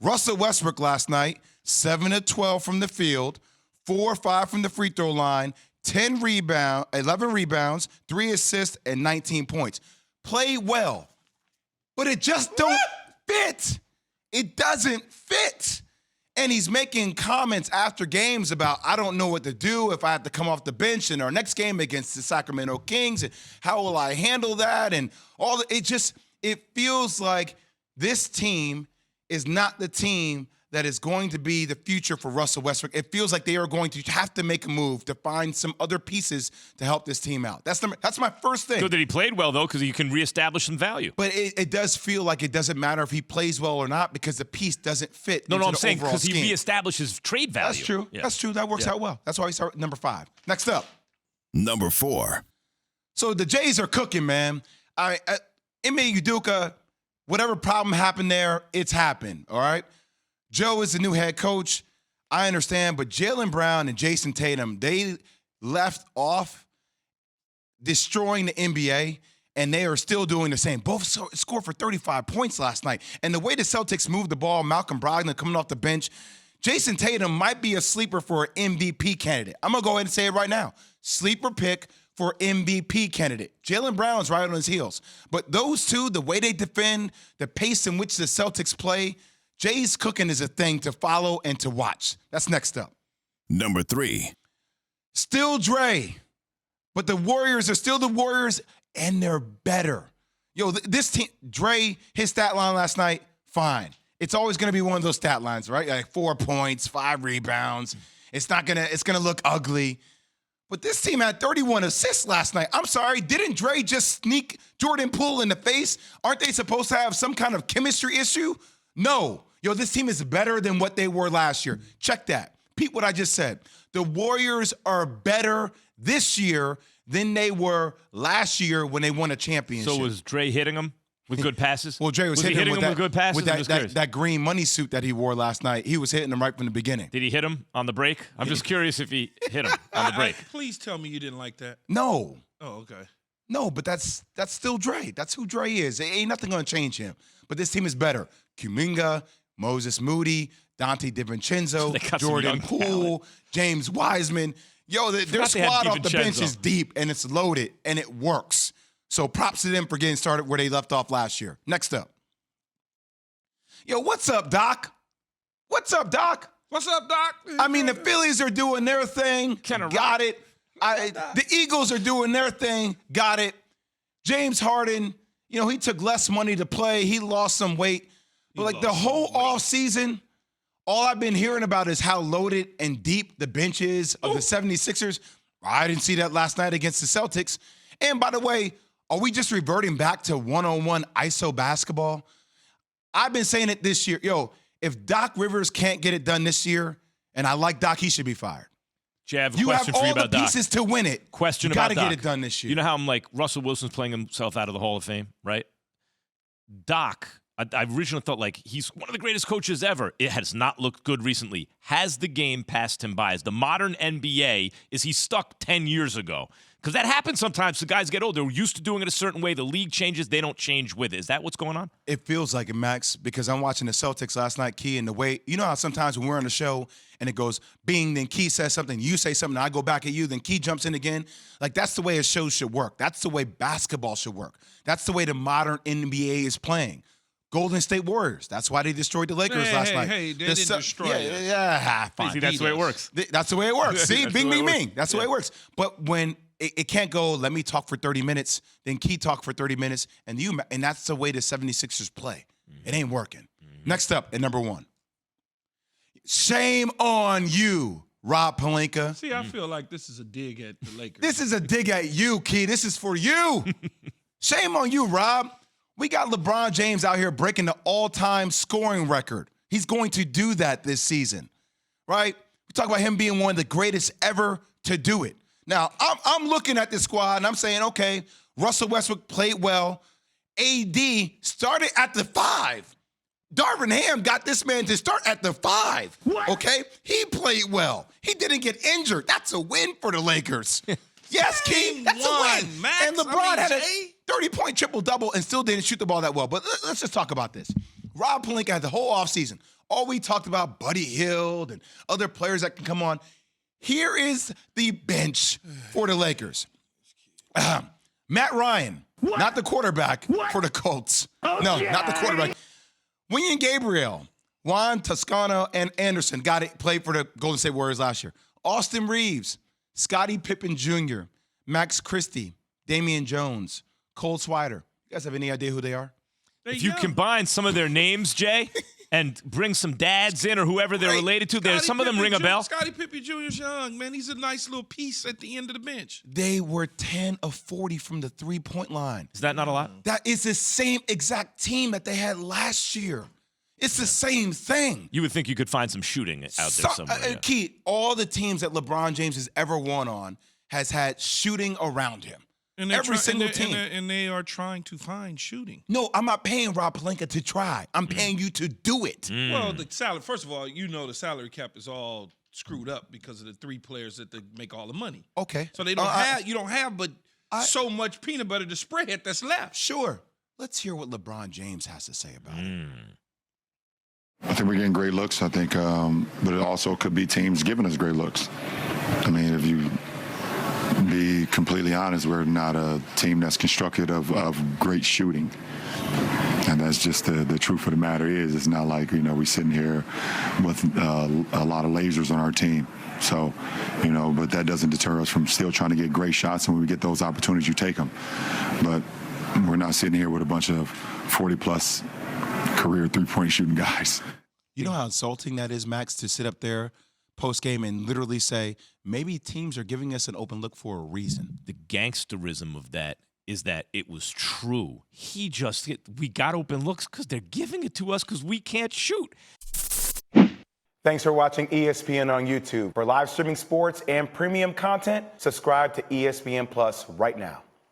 Russell Westbrook last night, 7 of 12 from the field, 4 or 5 from the free throw line, 11 rebounds, 3 assists, and 19 points. Played well, but it just don't fit. It doesn't fit. And he's making comments after games about, I don't know what to do if I have to come off the bench in our next game against the Sacramento Kings, and how will I handle that? And all it feels like this team is not the team that is going to be the future for Russell Westbrook. It feels like they are going to have to make a move to find some other pieces to help this team out. That's my first thing. Good that he played well, though, because you can reestablish some value. But it does feel like it doesn't matter if he plays well or not because the piece doesn't fit No, into I'm the saying overall because he scheme. reestablishes trade value. That's true. Yeah. That's true. That works out well. That's why he started number 5. Next up. Number 4. So the Jays are cooking, man. Ime Udoka, whatever problem happened there, it's happened, all right? Joe is the new head coach. I understand, but Jaylen Brown and Jayson Tatum, they left off destroying the NBA, and they are still doing the same. Both scored for 35 points last night. And the way the Celtics moved the ball, Malcolm Brogdon coming off the bench, Jayson Tatum might be a sleeper for an MVP candidate. I'm going to go ahead and say it right now. Sleeper pick for MVP candidate. Jaylen Brown's right on his heels. But those two, the way they defend, the pace in which the Celtics play, Jay's cooking is a thing to follow and to watch. That's next up. Number 3. Still Dre, but the Warriors are still the Warriors, and they're better. Yo, this team, Dre, his stat line last night, fine. It's always going to be one of those stat lines, right? Like 4 points, 5 rebounds. It's going to look ugly. But this team had 31 assists last night. I'm sorry, didn't Dre just sneak Jordan Poole in the face? Aren't they supposed to have some kind of chemistry issue? No. Yo, this team is better than what they were last year. Check that. Repeat what I just said. The Warriors are better this year than they were last year when they won a championship. So was Dre hitting him with good passes? Well, Dre was hitting him with good passes. With that green money suit that he wore last night. He was hitting him right from the beginning. Did he hit him on the break? I'm just curious if he hit him on the break. Please tell me you didn't like that. No. Oh, okay. No, but that's still Dre. That's who Dre is. Ain't nothing going to change him. But this team is better. Kuminga, Moses Moody, Dante DiVincenzo, Jordan Poole, James Wiseman. Yo, their squad off the bench is deep, and it's loaded, and it works. So props to them for getting started where they left off last year. Next up. Yo, what's up, Doc? What's up, Doc? What's up, Doc? I mean, the Phillies are doing their thing. Got it. The Eagles are doing their thing. Got it. James Harden, he took less money to play. He lost some weight. But the whole offseason, all I've been hearing about is how loaded and deep the bench is of the 76ers. I didn't see that last night against the Celtics. And by the way, are we just reverting back to one-on-one ISO basketball? I've been saying it this year. Yo, if Doc Rivers can't get it done this year, and I like Doc, he should be fired. Jay, I have a question for you about Doc. You have all the pieces to win it. Question about Doc. You got to get it done this year. You know how I'm like, Russell Wilson's playing himself out of the Hall of Fame, right? Doc, I originally thought like he's one of the greatest coaches ever. It has not looked good recently. Has the game passed him by? Is the modern NBA, is he stuck 10 years ago? Because that happens sometimes. The guys get old. They're used to doing it a certain way. The league changes. They don't change with it. Is that what's going on? It feels like it, Max, because I'm watching the Celtics last night, Key, and the way, you know how sometimes when we're on the show and it goes bing, then Key says something, you say something, I go back at you, then Key jumps in again. Like, that's the way a show should work. That's the way basketball should work. That's the way the modern NBA is playing. Golden State Warriors. That's why they destroyed the Lakers last night. They didn't destroy it. Yeah, fine. See, that's the way it works. That's the way it works. See, bing, bing, bing. That's the way Yeah. it works. But when it can't go, let me talk for 30 minutes, then Key talk for 30 minutes, and that's the way the 76ers play. It ain't working. Next up at number 1. Shame on you, Rob Pelinka. See, I feel like this is a dig at the Lakers. This is a dig at you, Key. This is for you. Shame on you, Rob. We got LeBron James out here breaking the all-time scoring record. He's going to do that this season, right? We talk about him being one of the greatest ever to do it. Now, I'm looking at this squad, and I'm saying, okay, Russell Westbrook played well. AD started at the 5. Darvin Ham got this man to start at the 5. What? Okay? He played well. He didn't get injured. That's a win for the Lakers. Yes, King. That's a win. Max, and LeBron had a 30-point triple-double and still didn't shoot the ball that well. But let's just talk about this. Rob Pelinka had the whole offseason. All we talked about, Buddy Hield and other players that can come on. Here is the bench for the Lakers. Matt Ryan, not the quarterback for the Colts. Not the quarterback. Wenyen Gabriel, Juan Toscano, and Anderson played for the Golden State Warriors last year. Austin Reeves, Scottie Pippen Jr., Max Christie, Damian Jones, Cole Swider. You guys have any idea who they are? If you combine some of their names, Jay, and bring some dads in or whoever they're related to, some of them ring a bell. Scottie Pippen Jr. is young, man. He's a nice little piece at the end of the bench. They were 10 of 40 from the three-point line. Is that not a lot? That is the same exact team that they had last year. It's the same thing. You would think you could find some shooting out there somewhere. Yeah. Keith, all the teams that LeBron James has ever won on has had shooting around him. And every single team. And they are trying to find shooting. No, I'm not paying Rob Pelinka to try. I'm paying you to do it. Well, the salary, first of all, the salary cap is all screwed up because of the three players that they make all the money. Okay. So they don't have so much peanut butter to spread that's left. Sure. Let's hear what LeBron James has to say about it. I think we're getting great looks. I think, but it also could be teams giving us great looks. I mean, if you be completely honest, we're not a team that's constructed of great shooting. And that's just the truth of the matter is. It's not like, we're sitting here with a lot of lasers on our team. So, but that doesn't deter us from still trying to get great shots. And when we get those opportunities, you take them. But we're not sitting here with a bunch of 40-plus career three-point shooting guys. You know how insulting that is, Max, to sit up there post-game and literally say, maybe teams are giving us an open look for a reason. The gangsterism of that is that it was true. We got open looks because they're giving it to us because we can't shoot. Thanks for watching ESPN on YouTube. For live streaming sports and premium content, subscribe to ESPN Plus right now.